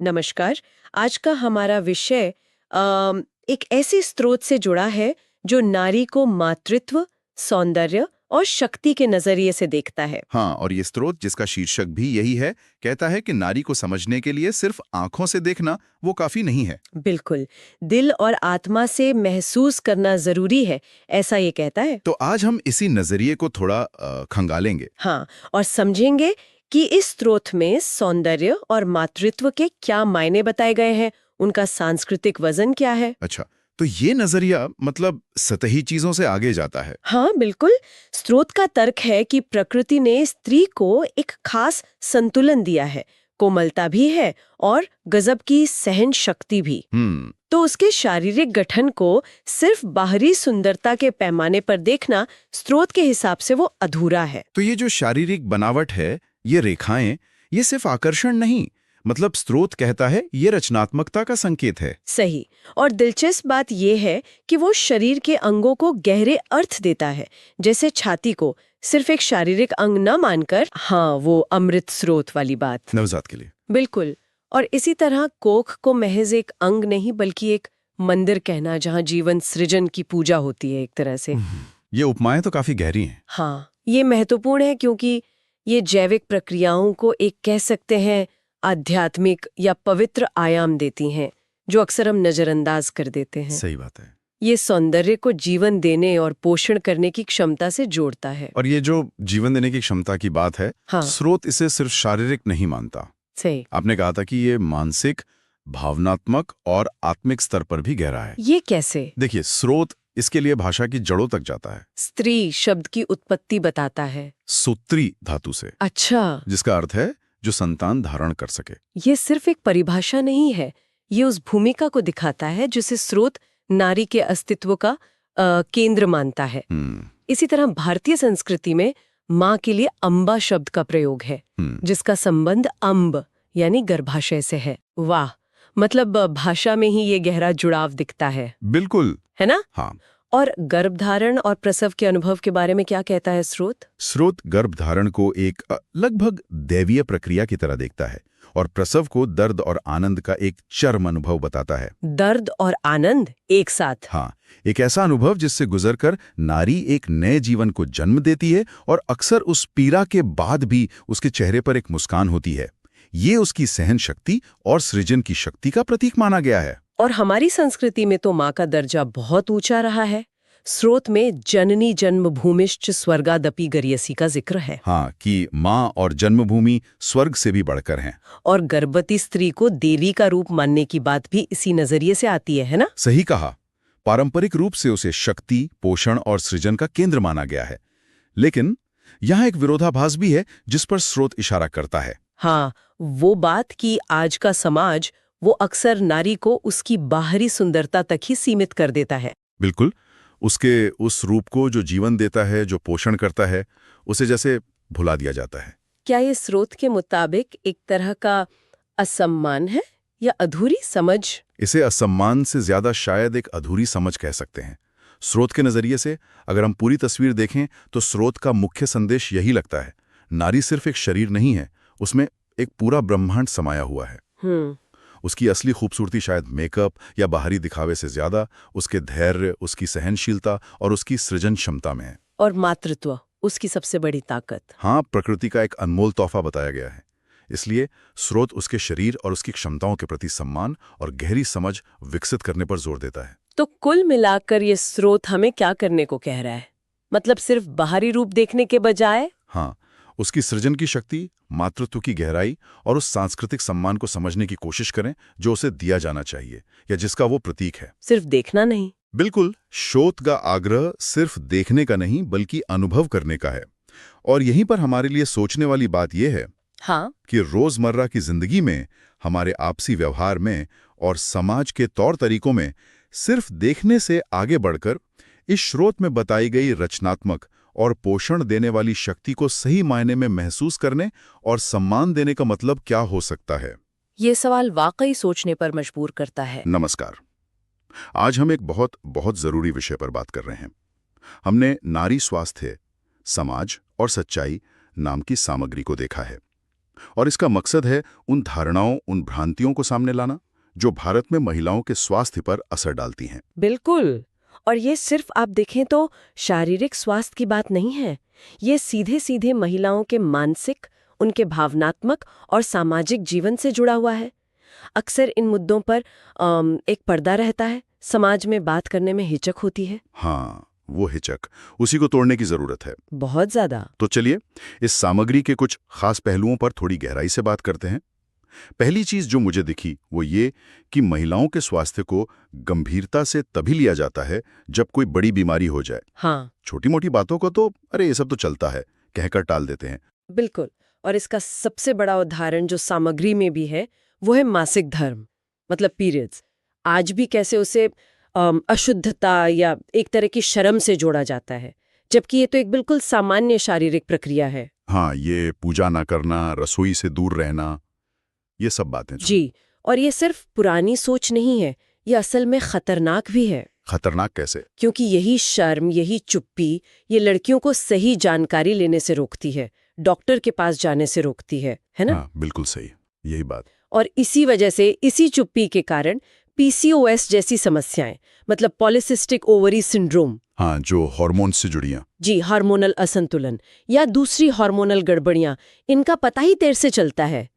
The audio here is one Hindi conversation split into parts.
नमस्कार। आज का हमारा विषय एक ऐसे स्रोत से जुड़ा है जो नारी को मातृत्व, सौंदर्य और शक्ति के नजरिए से देखता है। हाँ, और ये स्रोत जिसका शीर्षक भी यही है, कहता है कि नारी को समझने के लिए सिर्फ आंखों से देखना वो काफी नहीं है। बिल्कुल, दिल और आत्मा से महसूस करना जरूरी है, ऐसा ये कहता है। तो आज हम इसी नजरिए को थोड़ा खंगालेंगे। हाँ, और समझेंगे कि इस स्रोत में सौंदर्य और मातृत्व के क्या मायने बताए गए हैं, उनका सांस्कृतिक वजन क्या है। अच्छा, तो ये नजरिया मतलब सतही चीजों से आगे जाता है। हाँ बिल्कुल। स्रोत का तर्क है कि प्रकृति ने स्त्री को एक खास संतुलन दिया है, कोमलता भी है और गजब की सहन शक्ति भी। तो उसके शारीरिक गठन को सिर्फ बाहरी सुंदरता के पैमाने पर देखना स्रोत के हिसाब से वो अधूरा है। तो ये जो शारीरिक बनावट है, ये रेखाएं, ये सिर्फ आकर्षण नहीं, मतलब स्रोत कहता है ये रचनात्मकता का संकेत है। सही। और दिलचस्प बात यह है कि वो शरीर के अंगों को गहरे अर्थ देता है, जैसे छाती को सिर्फ एक शारीरिक अंग न मानकर, हाँ वो अमृत स्रोत वाली बात। नवजात के लिए बिल्कुल। और इसी तरह कोख को महज एक अंग नहीं बल्कि एक मंदिर कहना, जहाँ जीवन सृजन की पूजा होती है एक तरह से। ये उपमाएं तो काफी गहरी हैं। हाँ, ये महत्वपूर्ण है क्योंकि ये जैविक प्रक्रियाओं को एक कह सकते हैं आध्यात्मिक या पवित्र आयाम देती हैं, जो अक्सर हम नजरअंदाज कर देते हैं। सही बात है। ये सौंदर्य को जीवन देने और पोषण करने की क्षमता से जोड़ता है। और ये जो जीवन देने की क्षमता की बात है, हाँ। स्रोत इसे सिर्फ शारीरिक नहीं मानता। सही। आपने कहा था कि ये मानसिक, भावनात्मक और आत्मिक स्तर पर भी गहरा है। ये कैसे? देखिए, स्रोत इसके लिए भाषा की जड़ों तक जाता है। स्त्री शब्द की उत्पत्ति बताता है। सूत्री धातु से। अच्छा, जिसका अर्थ है जो संतान धारण कर सके। ये सिर्फ एक परिभाषा नहीं है, ये उस भूमिका को दिखाता है जिसे स्रोत नारी के अस्तित्व का केंद्र मानता है। इसी तरह भारतीय संस्कृति में माँ के लिए अम्बा शब्द का प्रयोग है, जिसका संबंध अम्ब यानी गर्भाशय से है। वाह, मतलब भाषा में ही ये गहरा जुड़ाव दिखता है। बिल्कुल, है ना? हाँ। और गर्भधारण और प्रसव के अनुभव के बारे में क्या कहता है स्रोत? स्रोत गर्भधारण को एक लगभग दैवीय प्रक्रिया की तरह देखता है और प्रसव को दर्द और आनंद का एक चरम अनुभव बताता है। दर्द और आनंद एक साथ? हाँ, एक ऐसा अनुभव जिससे गुजरकर नारी एक नए जीवन को जन्म देती है और अक्सर उस पीड़ा के बाद भी उसके चेहरे पर एक मुस्कान होती है। ये उसकी सहन शक्ति और सृजन की शक्ति का प्रतीक माना गया है। और हमारी संस्कृति में तो माँ का दर्जा बहुत ऊंचा रहा है। स्रोत में जननी जन्मभूमिश्च स्वर्गादपि गरियसी का जिक्र है। हाँ, कि माँ और जन्मभूमि स्वर्ग से भी बढ़कर हैं। और गर्भवती स्त्री को देवी का रूप मानने की बात भी इसी नजरिए से आती है ना? सही कहा। पारंपरिक रूप से उसे शक्ति, पोषण और सृजन का केंद्र माना गया है। लेकिन यहाँ एक विरोधाभास भी है जिस पर स्रोत इशारा करता है। हाँ, वो बात कि आज का समाज वो अक्सर नारी को उसकी बाहरी सुंदरता तक ही सीमित कर देता है। बिल्कुल, उसके उस रूप को जो जीवन देता है, जो पोषण करता है, उसे जैसे भुला दिया जाता है। क्या ये स्रोत के मुताबिक एक तरह का असम्मान है या अधूरी समझ? इसे असम्मान से ज्यादा शायद एक अधूरी समझ कह सकते हैं। स्रोत के नजरिए से अगर हम पूरी तस्वीर देखें तो स्रोत का मुख्य संदेश यही लगता है, नारी सिर्फ एक शरीर नहीं है, उसमें एक पूरा ब्रह्मांड समाया हुआ है। उसकी असली खूबसूरती शायद मेकअप या बाहरी दिखावे से ज्यादा उसके धैर्य, उसकी सहनशीलता और उसकी सृजन क्षमता में है। और मातृत्व उसकी सबसे बड़ी ताकत। हाँ, प्रकृति का एक अनमोल तोहफा बताया गया है। इसलिए स्रोत उसके शरीर और उसकी क्षमताओं के प्रति सम्मान और गहरी समझ विकसित करने पर जोर देता है। तो कुल मिलाकर ये स्रोत हमें क्या करने को कह रहा है? मतलब सिर्फ बाहरी रूप देखने के बजाय? हाँ, उसकी सृजन की शक्ति, मातृत्व की गहराई और उस सांस्कृतिक सम्मान को समझने की कोशिश करें जो उसे दिया जाना चाहिए या जिसका वो प्रतीक है। सिर्फ देखना नहीं। बिल्कुल, शोध का आग्रह सिर्फ देखने का नहीं बल्कि अनुभव करने का है। और यहीं पर हमारे लिए सोचने वाली बात यह है, हाँ, कि रोजमर्रा की जिंदगी में, हमारे आपसी व्यवहार में और समाज के तौर तरीकों में सिर्फ देखने से आगे बढ़कर इस स्रोत में बताई गई रचनात्मक और पोषण देने वाली शक्ति को सही मायने में महसूस करने और सम्मान देने का मतलब क्या हो सकता है? ये सवाल वाकई सोचने पर मजबूर करता है। नमस्कार। आज हम एक बहुत जरूरी विषय पर बात कर रहे हैं। हमने नारी स्वास्थ्य, समाज और सच्चाई नाम की सामग्री को देखा है। और इसका मकसद है उन धारणाओं, उन भ्रांतियों को सामने लाना जो भारत में महिलाओं के स्वास्थ्य पर असर डालती हैं। बिल्कुल। और ये सिर्फ आप देखें तो शारीरिक स्वास्थ्य की बात नहीं है, ये सीधे सीधे महिलाओं के मानसिक, उनके भावनात्मक और सामाजिक जीवन से जुड़ा हुआ है। अक्सर इन मुद्दों पर एक पर्दा रहता है, समाज में बात करने में हिचक होती है। हाँ, वो हिचक, उसी को तोड़ने की जरूरत है। बहुत ज्यादा। तो चलिए इस सामग्री के कुछ खास पहलुओं पर थोड़ी गहराई से बात करते हैं। पहली चीज जो मुझे दिखी वो ये कि महिलाओं के स्वास्थ्य को गंभीरता से तभी लिया जाता है जब कोई बड़ी बीमारी हो जाए। हाँ, छोटी मोटी बातों को तो अरे ये सब तो चलता है कहकर टाल देते हैं। बिल्कुल। और इसका सबसे बड़ा उदाहरण जो सामग्री में भी है वो है मासिक धर्म, मतलब पीरियड्स। आज भी कैसे उसे अशुद्धता या एक तरह की शर्म से जोड़ा जाता है, जबकि ये तो एक बिल्कुल सामान्य शारीरिक प्रक्रिया है। हाँ, ये पूजा ना करना, रसोई से दूर रहना, ये सब बातें जी। और ये सिर्फ पुरानी सोच नहीं है, ये असल में खतरनाक भी है। खतरनाक कैसे? क्योंकि यही शर्म, यही चुप्पी, ये लड़कियों को सही जानकारी लेने से रोकती है, डॉक्टर के पास जाने से रोकती है ना? हाँ, बिल्कुल सही, यही बात। और इसी वजह से, इसी चुप्पी के कारण पीसीओएस जैसी समस्याएं, मतलब पॉलिसिस्टिक ओवरी सिंड्रोम, हाँ, जो हार्मोन से जुड़ी हैं। जी, हार्मोनल असंतुलन या दूसरी हार्मोनल गड़बड़ियां, इनका पता ही देर से चलता है।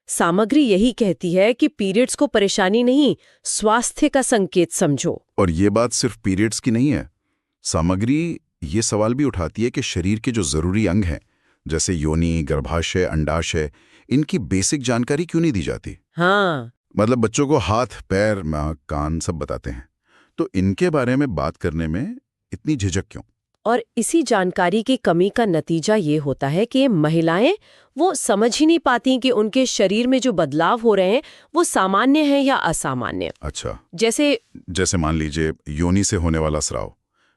सामग्री यही कहती है कि पीरियड्स को परेशानी नहीं, स्वास्थ्य का संकेत समझो। और ये बात सिर्फ पीरियड्स की नहीं है। सामग्री ये सवाल भी उठाती है कि शरीर के जो जरूरी अंग हैं, जैसे योनि, गर्भाशय, अंडाशय, इनकी बेसिक जानकारी क्यों नहीं दी जाती? हाँ, मतलब बच्चों को हाथ, पैर, नाक, कान सब बताते हैं, तो इनके बारे में बात करने में इतनी झिझक क्यों? और इसी जानकारी की कमी का नतीजा ये होता है कि महिलाएं वो समझ ही नहीं पाती कि उनके शरीर में जो बदलाव हो रहे हैं वो सामान्य है या असामान्य। अच्छा, जैसे मान लीजिए योनि से होने वाला स्राव,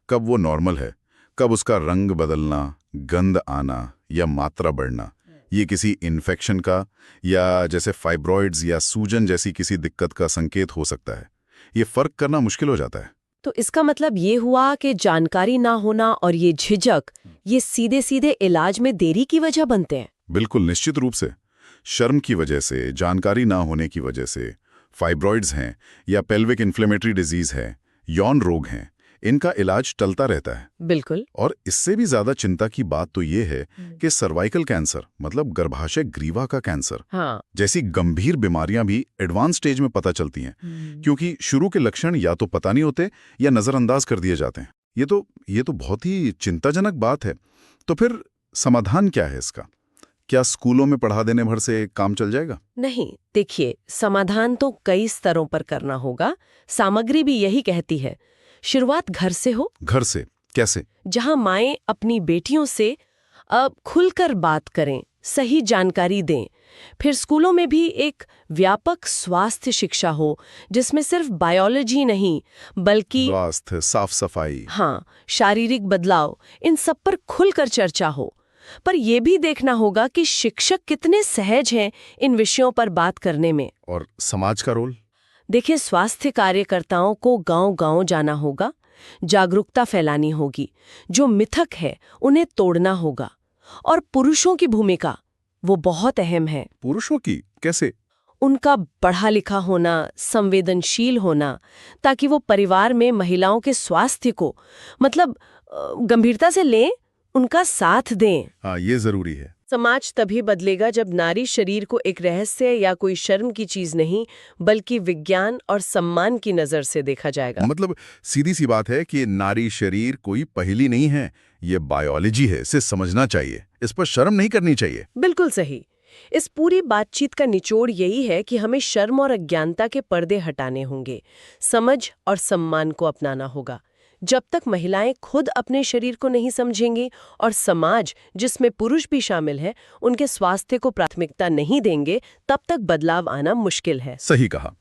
कब वो नॉर्मल है, कब उसका रंग बदलना, गंध आना या मात्रा बढ़ना, ये किसी इन्फेक्शन का या जैसे फाइब्रॉइड्स या सूजन जैसी किसी दिक्कत का संकेत हो सकता है। ये फर्क करना मुश्किल हो जाता है। तो इसका मतलब ये हुआ कि जानकारी ना होना और ये झिझक, ये सीधे सीधे इलाज में देरी की वजह बनते हैं। बिल्कुल, निश्चित रूप से। शर्म की वजह से, जानकारी ना होने की वजह से, फाइब्रॉइड्स हैं या पेल्विक इन्फ्लेमेटरी डिजीज है, यौन रोग हैं, इनका इलाज टलता रहता है। बिल्कुल। और इससे भी ज्यादा चिंता की बात तो ये है कि सर्वाइकल कैंसर, मतलब गर्भाशय ग्रीवा का कैंसर, हाँ, जैसी गंभीर बीमारियां भी एडवांस स्टेज में पता चलती हैं, क्योंकि शुरू के लक्षण या तो पता नहीं होते या नजरअंदाज कर दिए जाते हैं। ये तो बहुत ही चिंताजनक बात है। तो फिर समाधान क्या है इसका? क्या स्कूलों में पढ़ा देने भर से काम चल जाएगा? नहीं, देखिए, समाधान तो कई स्तरों पर करना होगा। सामग्री भी यही कहती है, शुरुआत घर से हो। घर से कैसे? जहां माएं अपनी बेटियों से खुलकर बात करें, सही जानकारी दें। फिर स्कूलों में भी एक व्यापक स्वास्थ्य शिक्षा हो, जिसमें सिर्फ बायोलॉजी नहीं बल्कि स्वास्थ्य, साफ सफाई, हाँ, शारीरिक बदलाव, इन सब पर खुलकर चर्चा हो। पर यह भी देखना होगा कि शिक्षक कितने सहज हैं इन विषयों पर बात करने में। और समाज का रोल? देखिए, स्वास्थ्य कार्यकर्ताओं को गांव-गांव जाना होगा, जागरूकता फैलानी होगी, जो मिथक है उन्हें तोड़ना होगा। और पुरुषों की भूमिका वो बहुत अहम है। पुरुषों की कैसे? उनका पढ़ा लिखा होना, संवेदनशील होना, ताकि वो परिवार में महिलाओं के स्वास्थ्य को मतलब गंभीरता से लें, उनका साथ दें। हाँ, ये जरूरी है। समाज तभी बदलेगा जब नारी शरीर को एक रहस्य या कोई शर्म की चीज नहीं बल्कि विज्ञान और सम्मान की नजर से देखा जाएगा। मतलब सीधी सी बात है कि नारी शरीर कोई पहेली नहीं है, ये बायोलॉजी है, इसे समझना चाहिए, इस पर शर्म नहीं करनी चाहिए। बिल्कुल सही। इस पूरी बातचीत का निचोड़ यही है कि हमें शर्म और अज्ञानता के पर्दे हटाने होंगे, समझ और सम्मान को अपनाना होगा। जब तक महिलाएं खुद अपने शरीर को नहीं समझेंगी और समाज, जिसमें पुरुष भी शामिल है, उनके स्वास्थ्य को प्राथमिकता नहीं देंगे, तब तक बदलाव आना मुश्किल है। सही कहा।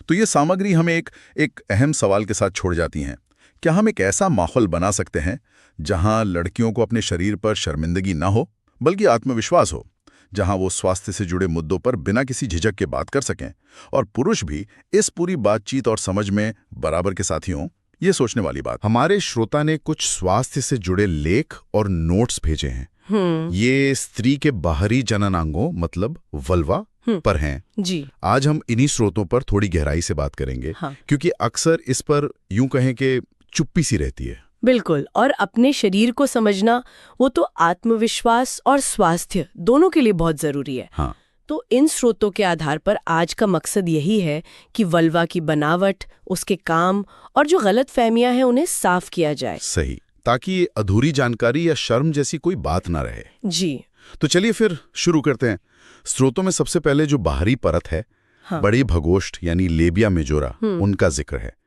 तो ये सामग्री हमें एक अहम सवाल के साथ छोड़ जाती हैं। क्या हम एक ऐसा माहौल बना सकते हैं जहां लड़कियों को अपने शरीर पर शर्मिंदगी ना हो, बल्कि आत्मविश्वास हो, जहां वो स्वास्थ्य से जुड़े मुद्दों पर बिना किसी झिझक के बात कर सकें और पुरुष भी इस पूरी बातचीत और समझ में बराबर के साथी हों? ये सोचने वाली बात। हमारे श्रोता ने कुछ स्वास्थ्य से जुड़े लेख और नोट्स भेजे हैं, ये स्त्री के बाहरी जननांगों मतलब वल्वा पर हैं। जी। आज हम इन्हीं स्रोतों पर थोड़ी गहराई से बात करेंगे। हाँ। क्योंकि अक्सर इस पर यूं कहें कि चुप्पी सी रहती है। बिल्कुल, और अपने शरीर को समझना वो तो आत्मविश्वास और स्वास्थ्य दोनों के लिए बहुत जरूरी है। हाँ। तो इन स्रोतों के आधार पर आज का मकसद यही है कि वल्वा की बनावट, उसके काम और जो गलत फहमियां हैं उन्हें साफ किया जाए। सही, ताकि ये अधूरी जानकारी या शर्म जैसी कोई बात ना रहे। जी। तो चलिए फिर शुरू करते हैं। स्रोतों में सबसे पहले जो बाहरी परत है, हाँ। बड़ी भगोष्ठ यानी लेबिया मेजोरा, उनका जिक्र है।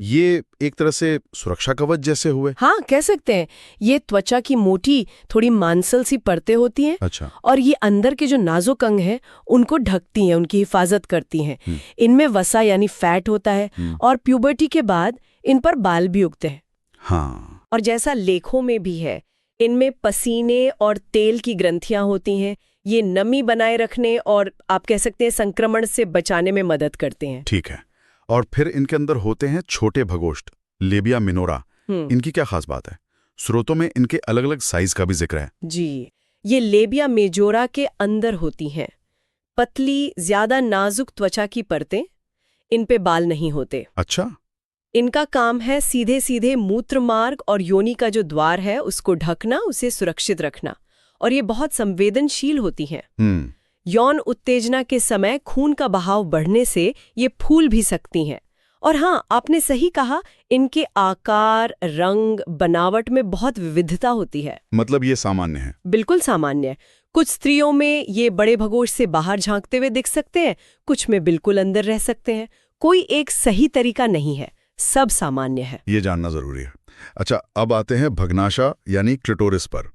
ये एक तरह से सुरक्षा कवच जैसे हुए। हाँ, कह सकते हैं। ये त्वचा की मोटी थोड़ी मांसल सी परतें होती हैं। अच्छा। और ये अंदर के जो नाजुक अंग हैं उनको ढकती हैं, उनकी हिफाजत करती हैं। इनमें वसा यानी फैट होता है और प्यूबर्टी के बाद इन पर बाल भी उगते हैं। हाँ। और जैसा लेखों में भी है, इनमें पसीने और तेल की ग्रंथियां होती हैं। ये नमी बनाए रखने और आप कह सकते हैं संक्रमण से बचाने में मदद करते हैं। ठीक है। और फिर इनके अंदर होते हैं छोटे भगोष्ठ, लेबिया मिनोरा। इनकी क्या खास बात है? स्रोतों में इनके अलग अलग साइज का भी जिक्र है। जी, ये लेबिया मेजोरा के अंदर होती हैं। पतली, ज्यादा नाजुक त्वचा की परतें, इन पे बाल नहीं होते। अच्छा। इनका काम है सीधे सीधे मूत्र मार्ग और योनि का जो द्वार है उसको ढकना, उसे सुरक्षित रखना। और ये बहुत संवेदनशील होती हैं। यौन उत्तेजना के समय खून का बहाव बढ़ने से ये फूल भी सकती हैं। और हाँ, आपने सही कहा, इनके आकार, रंग, बनावट में बहुत विविधता होती है। मतलब ये सामान्य है? बिल्कुल सामान्य है। कुछ स्त्रियों में ये बड़े भगोश से बाहर झांकते हुए दिख सकते हैं, कुछ में बिल्कुल अंदर रह सकते हैं। कोई एक सही तरीका नहीं है, सब सामान्य है। ये जानना जरूरी है। अच्छा, अब आते हैं भग्नाशा यानी क्लिटोरिस पर।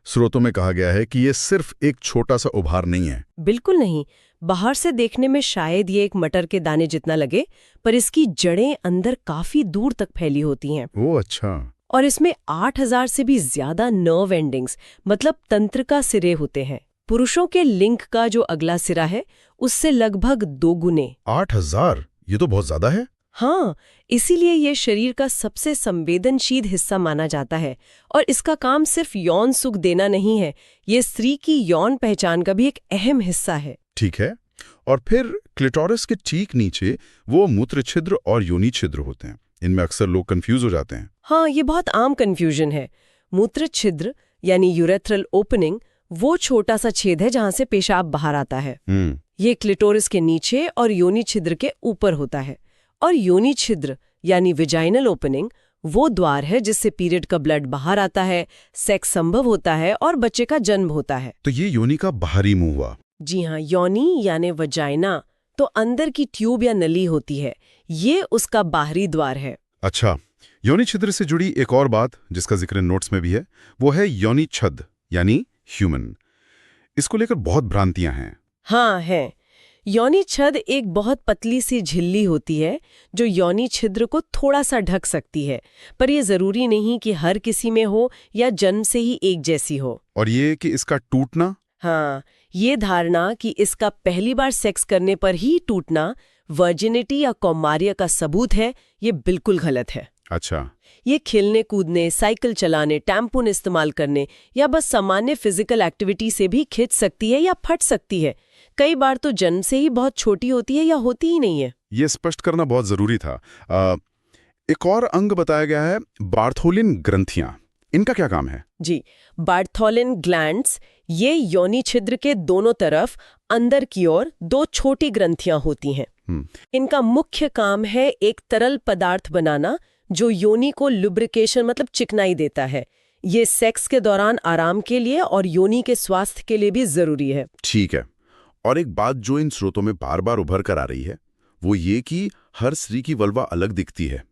स्रोतों में कहा गया है कि ये सिर्फ एक छोटा सा उभार नहीं है। बिल्कुल नहीं। बाहर से देखने में शायद ये एक मटर के दाने जितना लगे, पर इसकी जड़ें अंदर काफी दूर तक फैली होती हैं। ओह अच्छा। और इसमें 8000 से भी ज्यादा नर्व एंडिंग्स मतलब तंत्रिका सिरे होते हैं। पुरुषों के लिंग का जो अगला सिरा है उससे लगभग 2 गुने। 8000? ये तो बहुत ज्यादा है। हाँ, इसीलिए ये शरीर का सबसे संवेदनशील हिस्सा माना जाता है। और इसका काम सिर्फ यौन सुख देना नहीं है, ये स्त्री की यौन पहचान का भी एक अहम हिस्सा है। ठीक है। और फिर क्लिटोरिस के ठीक नीचे वो मूत्र छिद्र और योनि छिद्र होते हैं। इनमें अक्सर लोग कंफ्यूज हो जाते हैं। हाँ, ये बहुत आम कंफ्यूजन है। मूत्र छिद्र यानी यूरेथ्रल ओपनिंग वो छोटा सा छेद है जहां से पेशाब बाहर आता है। ये क्लिटोरिस के नीचे और योनि छिद्र के ऊपर होता है। और योनि छिद्र यानी विजाइनल ओपनिंग वो द्वार है जिससे पीरियड का ब्लड बाहर आता है, सेक्स संभव होता है और बच्चे का जन्म होता है। तो ये योनि का बाहरी मुंह हुआ। जी हाँ, योनि यानी वजाइना तो अंदर की ट्यूब या नली होती है, ये उसका बाहरी द्वार है। अच्छा, योनि छिद्र से जुड़ी एक और बात जिसका जिक्र नोट्स में भी है, वो है योनि छद यानी ह्यूमन। इसको लेकर बहुत भ्रांतियां हैं। हाँ है। योनि छद एक बहुत पतली सी झिल्ली होती है जो योनि छिद्र को थोड़ा सा ढक सकती है, पर यह जरूरी नहीं कि हर किसी में हो या जन्म से ही एक जैसी हो। और ये कि इसका टूटना? हाँ, ये धारणा कि इसका पहली बार सेक्स करने पर ही टूटना वर्जिनिटी या कौमार्य का सबूत है, ये बिल्कुल गलत है। अच्छा। ये खेलने कूदने, साइकिल चलाने, टैम्पून इस्तेमाल करने या बस सामान्य फिजिकल एक्टिविटी से भी खिंच सकती है या फट सकती है। कई बार तो जन्म से ही बहुत छोटी होती है या होती ही नहीं है। ये स्पष्ट करना बहुत जरूरी था। एक और अंग बताया गया है, बार्थोलिन ग्रंथियां। इनका क्या काम है? जी, बार्थोलिन ग्लैंड्स ये योनि छिद्र के दोनों तरफ अंदर की ओर 2 छोटी ग्रंथियां होती हैं। इनका मुख्य काम है एक तरल पदार्थ बनाना जो योनि को लुब्रिकेशन मतलब चिकनाई देता है। ये सेक्स के दौरान आराम के लिए और योनि के स्वास्थ्य के लिए भी जरूरी है। ठीक है। और एक बात जो इन स्रोतों में बार बार उभर कर आ रही है वो ये कि हर स्त्री की वल्वा अलग दिखती है।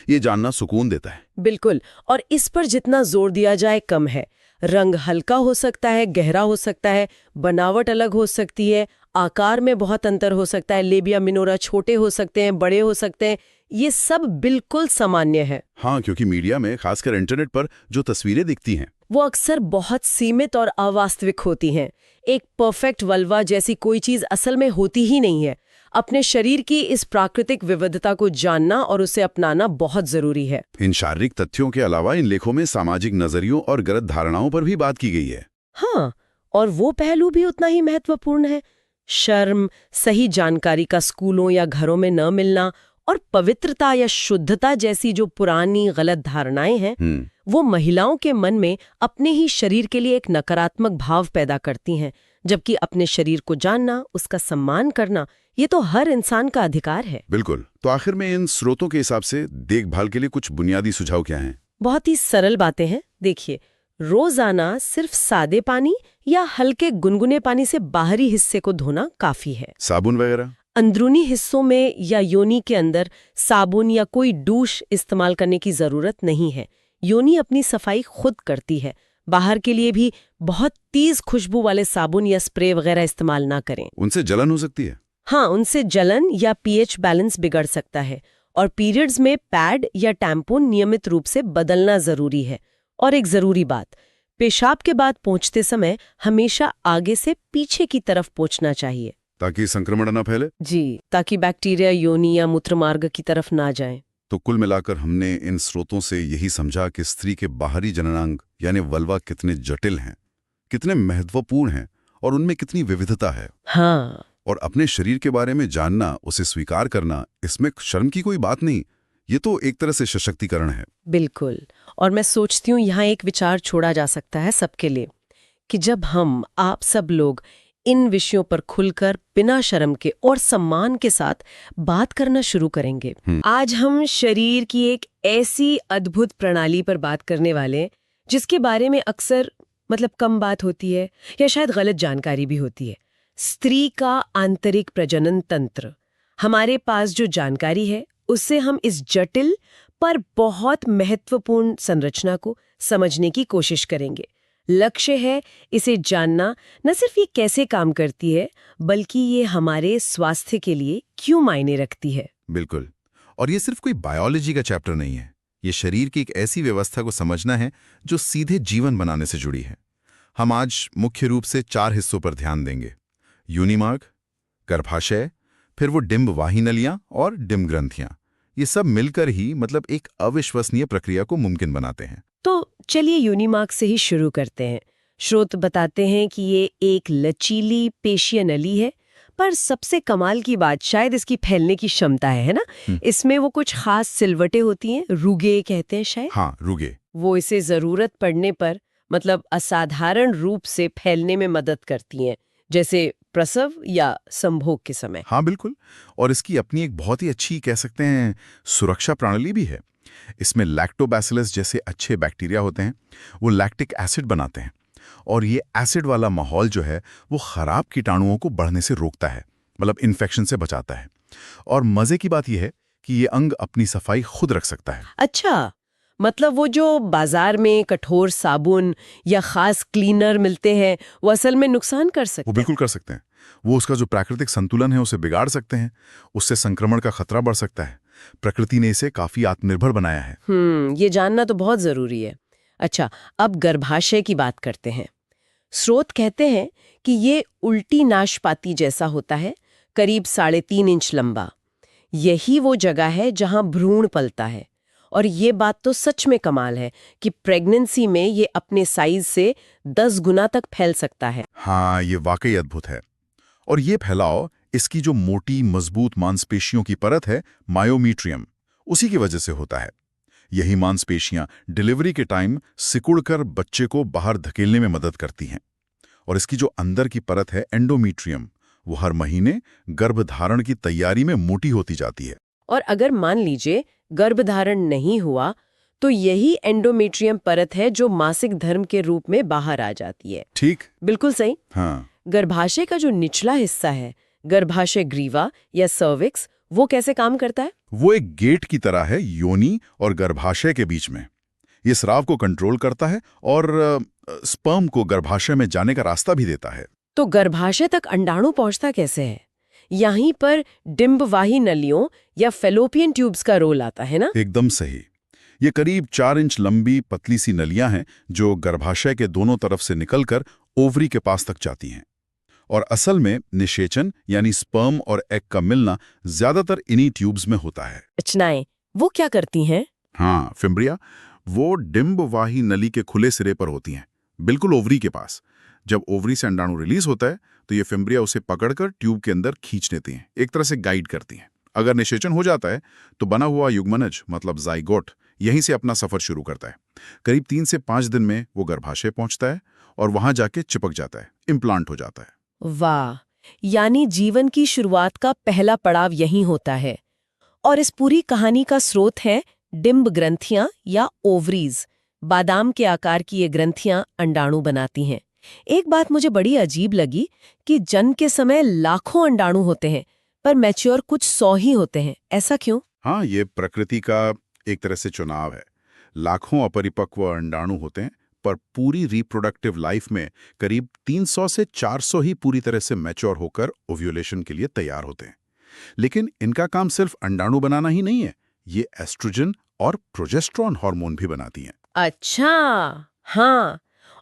ये जानना सुकून देता है। बिल्कुल, और इस पर जितना जोर दिया जाए कम है। रंग हल्का हो सकता है, गहरा हो सकता है, बनावट अलग हो सकती है, आकार में बहुत अंतर हो सकता है, लेबिया मिनोरा छोटे हो सकते हैं, बड़े हो सकते हैं, ये सब बिल्कुल सामान्य है। हाँ, क्योंकि मीडिया में खासकर इंटरनेट पर जो तस्वीरें दिखती हैं वो अक्सर बहुत सीमित और अवास्तविक होती हैं। एक परफेक्ट वल्वा जैसी कोई चीज असल में होती ही नहीं है। अपने शरीर की इस प्राकृतिक विविधता को जानना और उसे अपनाना बहुत जरूरी है। इन शारीरिक तथ्यों के अलावा इन लेखों में सामाजिक नजरियों और गलत धारणाओं पर भी बात की गई है। हाँ, और वो पहलू भी उतना ही महत्वपूर्ण है। शर्म, सही जानकारी का स्कूलों या घरों में न मिलना और पवित्रता या शुद्धता जैसी जो पुरानी गलत धारणाएं हैं, वो महिलाओं के मन में अपने ही शरीर के लिए एक नकारात्मक भाव पैदा करती हैं, जबकि अपने शरीर को जानना, उसका सम्मान करना, ये तो हर इंसान का अधिकार है। बिल्कुल। तो आखिर में इन स्रोतों के हिसाब से देखभाल के लिए कुछ बुनियादी सुझाव क्या हैं? बहुत ही सरल बातें हैं। देखिए, रोजाना सिर्फ सादे पानी या हल्के गुनगुने पानी से बाहरी हिस्से को धोना काफी है। साबुन वगैरह? अंदरूनी हिस्सों में या योनि के अंदर साबुन या कोई डूश इस्तेमाल करने की जरूरत नहीं है। योनि अपनी सफाई खुद करती है। बाहर के लिए भी बहुत तेज खुशबू वाले साबुन या स्प्रे वगैरह इस्तेमाल ना करें। उनसे जलन हो सकती है? हाँ, उनसे जलन या पीएच बैलेंस बिगड़ सकता है। और पीरियड्स में पैड या टैम्पून नियमित रूप से बदलना जरूरी है। और एक जरूरी बात, पेशाब के बाद पोंछते समय हमेशा आगे से पीछे की तरफ पोंछना चाहिए, ताकि संक्रमण न फैले। जी, ताकि बैक्टीरिया योनि या मूत्रमार्ग की तरफ ना जाएं। तो कुल मिलाकर हमने इन स्रोतों से यही समझा कि स्त्री के बाहरी जननांग यानी वल्वा कितने जटिल हैं, कितने महत्वपूर्ण हैं और उनमें कितनी विविधता है। हाँ, और अपने शरीर के बारे में जानना, उसे स्वीकार करना, इसमें शर्म की कोई बात नहीं। ये तो एक तरह से सशक्तिकरण है। बिल्कुल। और मैं सोचती हूँ यहाँ एक विचार छोड़ा जा सकता है सबके लिए, कि जब आप सब लोग इन विषयों पर खुलकर बिना शर्म के और सम्मान के साथ बात करना शुरू करेंगे। आज हम शरीर की एक ऐसी अद्भुत प्रणाली पर बात करने वाले हैं जिसके बारे में अक्सर कम बात होती है या शायद गलत जानकारी भी होती है। स्त्री का आंतरिक प्रजनन तंत्र। हमारे पास जो जानकारी है उससे हम इस जटिल पर बहुत महत्वपूर्ण संरचना को समझने की कोशिश करेंगे। लक्ष्य है इसे जानना, न सिर्फ ये कैसे काम करती है, बल्कि ये हमारे स्वास्थ्य के लिए क्यों मायने रखती है। बिल्कुल। और ये सिर्फ कोई बायोलॉजी का चैप्टर नहीं है। ये शरीर की एक ऐसी व्यवस्था को समझना है जो सीधे जीवन बनाने से जुड़ी है। हम आज मुख्य रूप से 4 हिस्सों पर ध्यान देंगे: योनि मार्ग, गर्भाशय, फिर वो डिंब वाही नलियां और डिंब ग्रंथियां। ये सब मिलकर ही एक अविश्वसनीय प्रक्रिया को मुमकिन बनाते हैं। तो चलिए योनि मार्ग से ही शुरू करते हैं। स्रोत बताते हैं कि ये एक लचीली पेशीय नली है, पर सबसे कमाल की बात शायद इसकी फैलने की क्षमता है ना? इसमें वो कुछ खास सिलवटें होती हैं, रुगे कहते हैं शायद। हाँ, रुगे। वो इसे जरूरत पड़ने पर असाधारण रूप से फैलने में मदद करती हैं, जैसे प्रसव या संभोग के समय। हाँ बिल्कुल। और इसकी अपनी एक बहुत ही अच्छी, कह सकते हैं, सुरक्षा प्रणाली भी है। इसमें लैक्टोबैसिलस जैसे अच्छे बैक्टीरिया होते हैं। वो लैक्टिक एसिड बनाते हैं और ये एसिड वाला माहौल जो है वो खराब कीटाणुओं को बढ़ने से रोकता है, इन्फेक्शन से बचाता है। और मजे की बात यह है कि ये अंग अपनी सफाई खुद रख सकता है। अच्छा, वो जो बाजार में कठोर साबुन या खास क्लीनर मिलते हैं वो असल में नुकसान कर सकते हैं। वो बिल्कुल कर सकते हैं। वो उसका जो प्राकृतिक संतुलन है उसे बिगाड़ सकते हैं। उससे संक्रमण का खतरा बढ़ सकता है। प्रकृति ने इसे काफी आत्मनिर्भर बनाया है। ये जानना तो बहुत जरूरी है। अच्छा, अब गर्भाशय की बात करते हैं। स्रोत कहते हैं कि ये उल्टी नाशपाती जैसा होता है, करीब 3.5 इंच लंबा। यही वो जगह है जहां भ्रूण पलता है। और ये बात तो सच में कमाल है कि प्रेगनेंसी में ये अपने साइज से 10 गुना तक फैल सकता है। हाँ, ये वाकई अद्भुत है। और ये फैलाव इसकी जो मोटी मजबूत मांसपेशियों की परत है, मायोमीट्रियम, उसी की वजह से होता है। यही मांसपेशियां डिलीवरी के टाइम सिकुड़कर बच्चे को बाहर धकेलने में मदद करती हैं। और इसकी जो अंदर की परत है, एंडोमीट्रियम, वो हर महीने गर्भधारण की तैयारी में मोटी होती जाती है। और अगर मान लीजिए गर्भधारण नहीं हुआ तो यही एंडोमेट्रियम परत है जो मासिक धर्म के रूप में बाहर आ जाती है। ठीक, बिल्कुल सही। हाँ। गर्भाशय का जो निचला हिस्सा है, गर्भाशय ग्रीवा या सर्विक्स, वो कैसे काम करता है? वो एक गेट की तरह है योनि और गर्भाशय के बीच में। ये स्राव को कंट्रोल करता है और स्पर्म को गर्भाशय में जाने का रास्ता भी देता है। तो गर्भाशय तक अंडाणु पहुंचता कैसे है? यहीं पर डिंबवाही नलियों या फेलोपियन ट्यूब्स का रोल आता है ना? एकदम सही। ये करीब 4 इंच लंबी पतली सी नलियां हैं जो गर्भाशय के दोनों तरफ से निकलकर ओवरी के पास तक जाती हैं। और असल में निषेचन यानी स्पर्म और एग का मिलना ज्यादातर इन्हीं ट्यूब्स में होता है। रचनाएं वो क्या करती हैं? हाँ, फिम्ब्रिया वो डिंबवाही नली के खुले सिरे पर होती हैं, बिल्कुल ओवरी के पास। जब ओवरी से अंडाणु रिलीज होता है तो ये फिम्ब्रिया उसे पकड़कर ट्यूब के अंदर खींच लेती हैं, एक तरह से गाइड करती हैं। अगर निषेचन हो जाता है तो बना हुआ युग्मनज मतलब जाइगोट यहीं से अपना सफर शुरू करता है। करीब 3 से 5 दिन में वो गर्भाशय पहुंचता है और वहां जाके चिपक जाता है, इम्प्लांट हो जाता है। वाह, यानी जीवन की शुरुआत का पहला पड़ाव यही होता है। और इस पूरी कहानी का स्रोत है डिंब ग्रंथियां या ओवरीज। बादाम के आकार की ये ग्रंथियां अंडाणु बनाती हैं। एक बात मुझे बड़ी अजीब लगी कि जन्म के समय लाखों अंडाणु होते हैं पर मैच्योर कुछ 100 ही होते हैं। ऐसा क्यों? हाँ, ये प्रकृति का एक तरह से चुनाव है। लाखों अपरिपक्व अंडाणु होते हैं पर पूरी रिप्रोडक्टिव लाइफ में करीब 300 से 400 ही पूरी तरह से मैच्योर होकर ओव्यूलेशन के लिए तैयार होते हैं। लेकिन इनका काम सिर्फ अंडाणु बनाना ही नहीं है, ये एस्ट्रोजन और प्रोजेस्टेरॉन हार्मोन भी बनाती हैं। अच्छा, हाँ,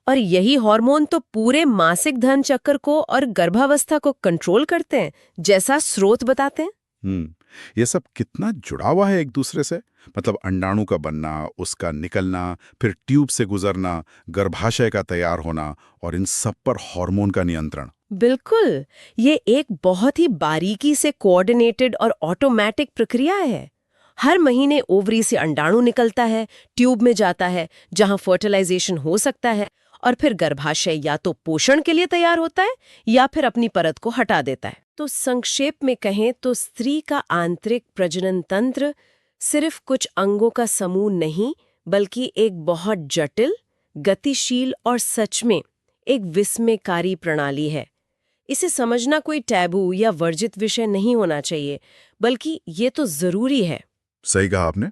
और यही हार्मोन तो पूरे मासिक धर्म चक्र को और गर्भावस्था को कंट्रोल करते हैं, जैसा स्रोत बताते हैं। ये सब कितना जुड़ा हुआ है एक दूसरे से। मतलब अंडाणु का बनना, उसका निकलना, फिर ट्यूब से गुजरना, गर्भाशय का तैयार होना और इन सब पर हार्मोन का नियंत्रण। बिल्कुल, ये एक बहुत ही बारीकी से कोऑर्डिनेटेड और ऑटोमेटिक प्रक्रिया है। हर महीने ओवरी से अंडाणु निकलता है, ट्यूब में जाता है जहां फर्टिलाइजेशन हो सकता है, और फिर गर्भाशय या तो पोषण के लिए तैयार होता है या फिर अपनी परत को हटा देता है। तो संक्षेप में कहें तो स्त्री का आंतरिक प्रजनन तंत्र सिर्फ कुछ अंगों का समूह नहीं, बल्कि एक बहुत जटिल, गतिशील और सच में एक विस्मयकारी प्रणाली है। इसे समझना कोई टैबू या वर्जित विषय नहीं होना चाहिए, बल्कि ये तो जरूरी है। सही कहा आपने।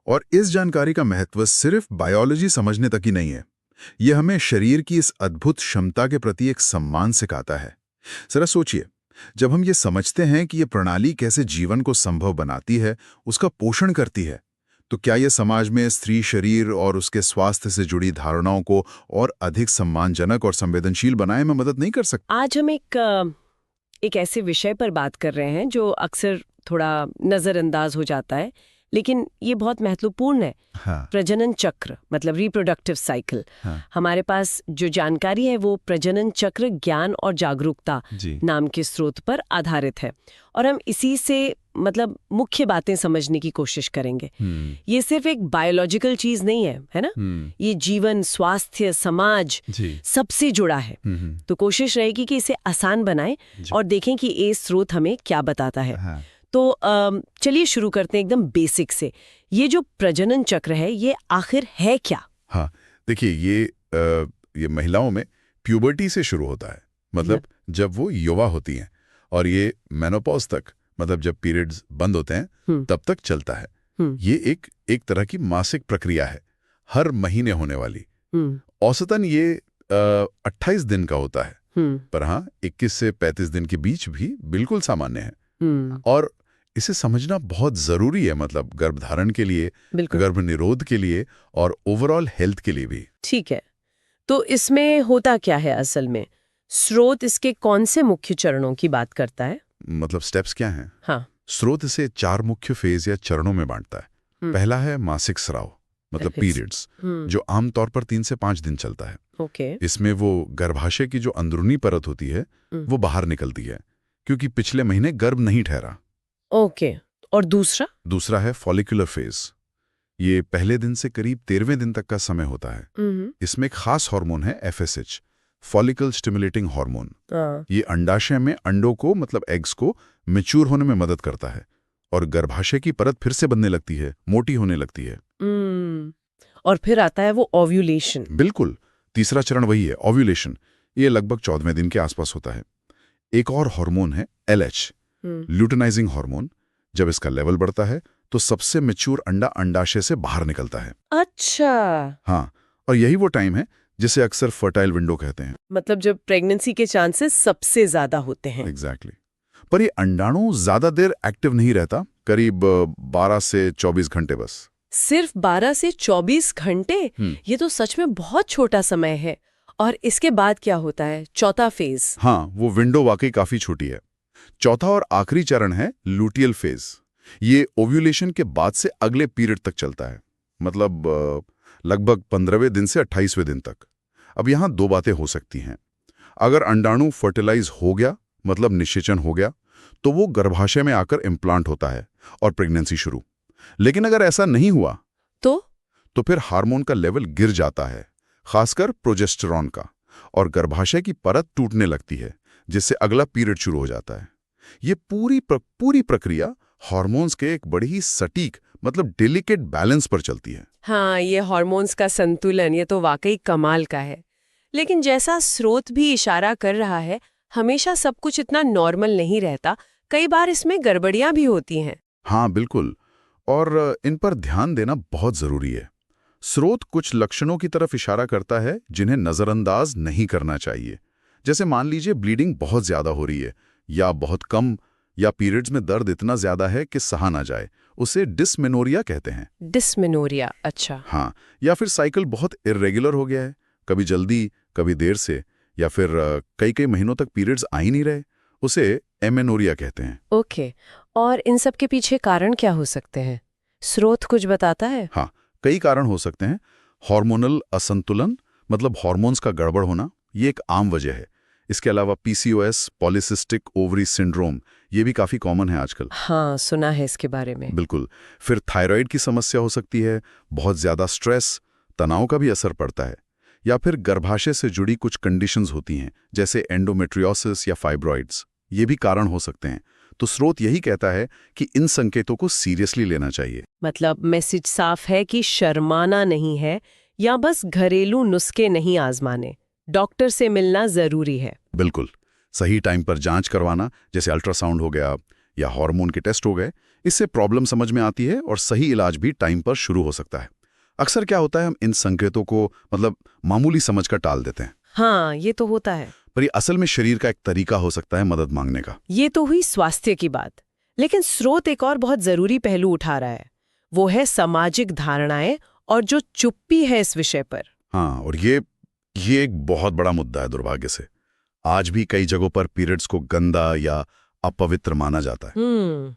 और इस जानकारी का महत्व सिर्फ बायोलॉजी समझने तक ही नहीं है, यह हमें शरीर की इस अद्भुत क्षमता के प्रति एक सम्मान सिखाता है। जरा सोचिए, जब हम ये समझते हैं कि ये प्रणाली कैसे जीवन को संभव बनाती है, उसका पोषण करती है, तो क्या ये समाज में स्त्री शरीर और उसके स्वास्थ्य से जुड़ी धारणाओं को और अधिक सम्मानजनक और संवेदनशील बनाने में मदद नहीं कर सकता? आज हम एक ऐसे विषय पर बात कर रहे हैं जो अक्सर थोड़ा नजरअंदाज हो जाता है, लेकिन ये बहुत महत्वपूर्ण है। हाँ। प्रजनन चक्र मतलब रिप्रोडक्टिव साइकिल। हाँ। हमारे पास जो जानकारी है वो प्रजनन चक्र ज्ञान और जागरूकता नाम के स्रोत पर आधारित है, और हम इसी से मतलब मुख्य बातें समझने की कोशिश करेंगे। ये सिर्फ एक बायोलॉजिकल चीज नहीं है, है ना? ये जीवन, स्वास्थ्य, समाज सबसे जुड़ा है। तो कोशिश रहेगी कि इसे आसान बनाएं और देखें कि ये स्रोत हमें क्या बताता है। हाँ। तो चलिए शुरू करते हैं एकदम बेसिक से। ये जो प्रजनन चक्र है ये आखिर है क्या? हाँ, देखिए, ये महिलाओं में प्यूबर्टी से शुरू होता है, मतलब जब वो युवा होती हैं, और ये मेनोपॉज तक, मतलब जब पीरियड्स बंद होते हैं तब तक चलता है। ये एक तरह की मासिक प्रक्रिया है, हर महीने होने वाली। औसतन ये 28 दिन का होता है, पर हाँ 21 से 35 दिन के बीच भी बिल्कुल सामान्य है। और इसे समझना बहुत जरूरी है, मतलब गर्भधारण के लिए, गर्भ निरोध के लिए और ओवरऑल हेल्थ के लिए भी। ठीक है, तो इसमें होता क्या है असल में? स्रोत इसके कौन से मुख्य चरणों की बात करता है? मतलब स्टेप्स क्या हैं? हाँ। स्रोत इसे 4 मुख्य फेज या चरणों में बांटता है। पहला है मासिक स्राव, मतलब पीरियड्स, जो आमतौर पर 3 से 5 दिन चलता है। ओके। इसमें वो गर्भाशय की जो अंदरूनी परत होती है वो बाहर निकलती है, क्योंकि पिछले महीने गर्भ नहीं ठहरा। ओके। और दूसरा है फॉलिकुलर फेज। ये पहले दिन से करीब 13वें दिन तक का समय होता है। इसमें एक खास हार्मोन है FSH, फॉलिकल स्टिमुलेटिंग हार्मोन। ये अंडाशय में अंडों को, मतलब एग्स को मैच्योर होने में मदद करता है और गर्भाशय की परत फिर से बनने लगती है, मोटी होने लगती है। और फिर आता है वो ओव्यूलेशन। बिल्कुल, तीसरा चरण वही है, ओव्यूलेशन। ये लगभग 14वें दिन के आसपास होता है। एक और हार्मोन है LH, ल्यूटेनाइजिंग हार्मोन। जब इसका लेवल बढ़ता है तो सबसे मैच्योर अंडा अंडाशय से बाहर निकलता है। अच्छा। हाँ, और यही वो टाइम है जिसे अक्सर फर्टाइल विंडो कहते हैं, मतलब जब प्रेगनेंसी के चांसेस सबसे ज्यादा होते हैं। एग्जैक्टली। पर ये अंडाणु ज्यादा देर एक्टिव नहीं रहता, करीब 12 से 24 घंटे बस। सिर्फ 12 से 24 घंटे? ये तो सच में बहुत छोटा समय है। और इसके बाद क्या होता है, चौथा फेज? हाँ, वो विंडो वाकई काफी छोटी है। चौथा और आखिरी चरण है लूटियल फेज। ये ओव्यूलेशन के बाद से अगले पीरियड तक चलता है, मतलब लगभग 15वें दिन से 28वें दिन तक। अब यहाँ 2 बातें हो सकती हैं। अगर अंडाणु फर्टिलाइज हो गया, मतलब निषेचन हो गया, तो वो गर्भाशय में आकर इम्प्लांट होता है और प्रेगनेंसी शुरू। लेकिन अगर ऐसा नहीं हुआ तो फिर हार्मोन का लेवल गिर जाता है, खासकर प्रोजेस्टेरॉन का, और गर्भाशय की परत टूटने लगती है, जिससे अगला पीरियड शुरू हो जाता है। ये पूरी प्रक्रिया हार्मोन्स के एक बड़ी ही सटीक, मतलब डेलिकेट बैलेंस पर चलती है। हाँ, ये हार्मोन्स का संतुलन, ये तो वाकई कमाल का है। लेकिन जैसा स्रोत भी इशारा कर रहा है, हमेशा सब कुछ इतना नॉर्मल नहीं रहता, कई बार इसमें गड़बड़ियां भी होती हैं। हाँ बिल्कुल, और इन पर ध्यान देना बहुत जरूरी है। स्रोत कुछ लक्षणों की तरफ इशारा करता है जिन्हें नजरअंदाज नहीं करना चाहिए। जैसे मान लीजिए ब्लीडिंग बहुत ज्यादा हो रही है, या बहुत कम, या पीरियड्स में दर्द इतना ज्यादा है कि सहा ना जाए, उसे डिस्मेनोरिया कहते हैं। डिस्मेनोरिया, अच्छा। हाँ, या फिर साइकिल बहुत इर्रेगुलर हो गया है, कभी जल्दी कभी देर से, या फिर कई महीनों तक पीरियड्स आ ही नहीं रहे, उसे एमेनोरिया कहते हैं। ओके, और इन सब के पीछे कारण क्या हो सकते हैं? स्रोत कुछ बताता है? हाँ, कई कारण हो सकते हैं। हार्मोनल असंतुलन, मतलब हार्मोन्स का गड़बड़ होना, ये एक आम वजह है। इसके अलावा पीसीओएस, पॉलिसिस्टिक ओवरी सिंड्रोम, ये भी काफी कॉमन है आजकल। हाँ, सुना है इसके बारे में। बिल्कुल। फिर थायराइड की समस्या हो सकती है, बहुत ज्यादा स्ट्रेस, तनाव का भी असर पड़ता है, या फिर गर्भाशय से जुड़ी कुछ कंडीशंस होती हैं, जैसे एंडोमेट्रियोसिस या फाइब्रॉइड्स, ये भी कारण हो सकते हैं। तो स्रोत यही कहता है कि इन संकेतों को सीरियसली लेना चाहिए। मतलब मैसेज साफ है कि शर्माना नहीं है, या बस घरेलू नुस्खे नहीं आजमाने, डॉक्टर से मिलना जरूरी है। बिल्कुल, सही टाइम पर जांच करवाना, जैसे अल्ट्रासाउंड हो गया या हार्मोन के टेस्ट हो गए, इससे प्रॉब्लम समझ में आती है और सही इलाज भी टाइम पर शुरू हो सकता है। अक्सर क्या होता है, हम इन संकेतों को मतलब मामूली समझकर टाल देते हैं। हाँ, ये तो होता है। पर ये असल में शरीर का एक तरीका हो सकता है मदद मांगने का। ये तो हुई स्वास्थ्य की बात, लेकिन स्रोत एक और बहुत जरूरी पहलू उठा रहा है, वो है सामाजिक धारणाएं और जो चुप्पी है इस विषय पर। हाँ, और ये एक बहुत बड़ा मुद्दा है। दुर्भाग्य से आज भी कई जगहों पर पीरियड्स को गंदा या अपवित्र माना जाता है।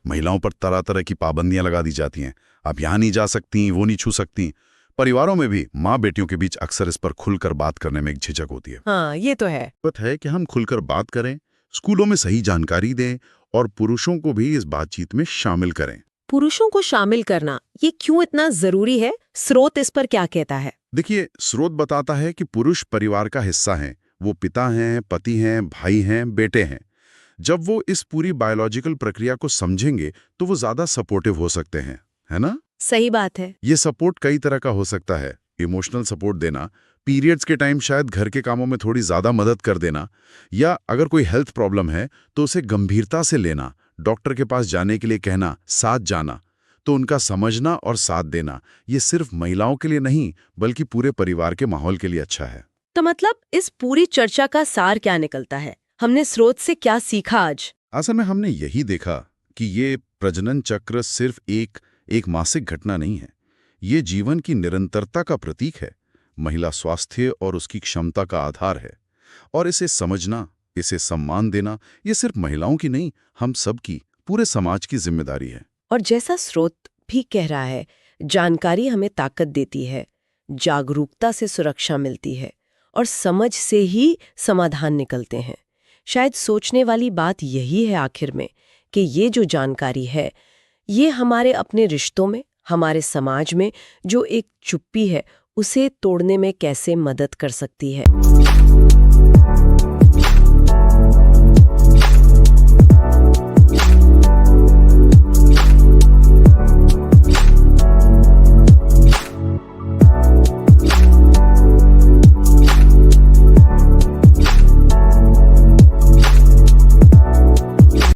महिलाओं पर तरह तरह की पाबंदियां लगा दी जाती हैं, आप यहाँ नहीं जा सकती, वो नहीं छू सकती। परिवारों में भी माँ बेटियों के बीच अक्सर इस पर खुलकर बात करने में एक झिझक होती है। हाँ, ये तो है। बात है कि हम खुलकर बात करें, स्कूलों में सही जानकारी दें और पुरुषों को भी इस बातचीत में शामिल करें। पुरुषों को शामिल करना ये क्यों इतना जरूरी है? स्रोत इस पर क्या कहता है? देखिए, स्रोत बताता है कि पुरुष परिवार का हिस्सा हैं, वो पिता हैं, पति हैं, भाई हैं, बेटे हैं। जब वो इस पूरी बायोलॉजिकल प्रक्रिया को समझेंगे तो वो ज्यादा सपोर्टिव हो सकते हैं, है ना? सही बात है। ये सपोर्ट कई तरह का हो सकता है। इमोशनल सपोर्ट देना, पीरियड्स के टाइम शायद घर के कामों में थोड़ी ज्यादा मदद कर देना, या अगर कोई हेल्थ प्रॉब्लम है तो उसे गंभीरता से लेना, डॉक्टर के पास जाने के लिए कहना, साथ जाना, तो उनका समझना और साथ देना, ये सिर्फ महिलाओं के लिए नहीं बल्कि पूरे परिवार के माहौल के लिए अच्छा है। तो मतलब इस पूरी चर्चा का सार क्या निकलता है? हमने स्रोत से क्या सीखा आज? असल में हमने यही देखा कि ये प्रजनन चक्र सिर्फ एक मासिक घटना नहीं है, ये जीवन की निरंतरता का प्रतीक है, महिला स्वास्थ्य और उसकी क्षमता का आधार है। और इसे समझना, इसे सम्मान देना, ये सिर्फ महिलाओं की नहीं, हम सब की, पूरे समाज की जिम्मेदारी है। और जैसा स्रोत भी कह रहा है, जानकारी हमें ताकत देती है, जागरूकता से सुरक्षा मिलती है, और समझ से ही समाधान निकलते हैं। शायद सोचने वाली बात यही है आखिर में, कि ये जो जानकारी है, ये हमारे अपने रिश्तों में, हमारे समाज में जो एक चुप्पी है, उसे तोड़ने में कैसे मदद कर सकती है।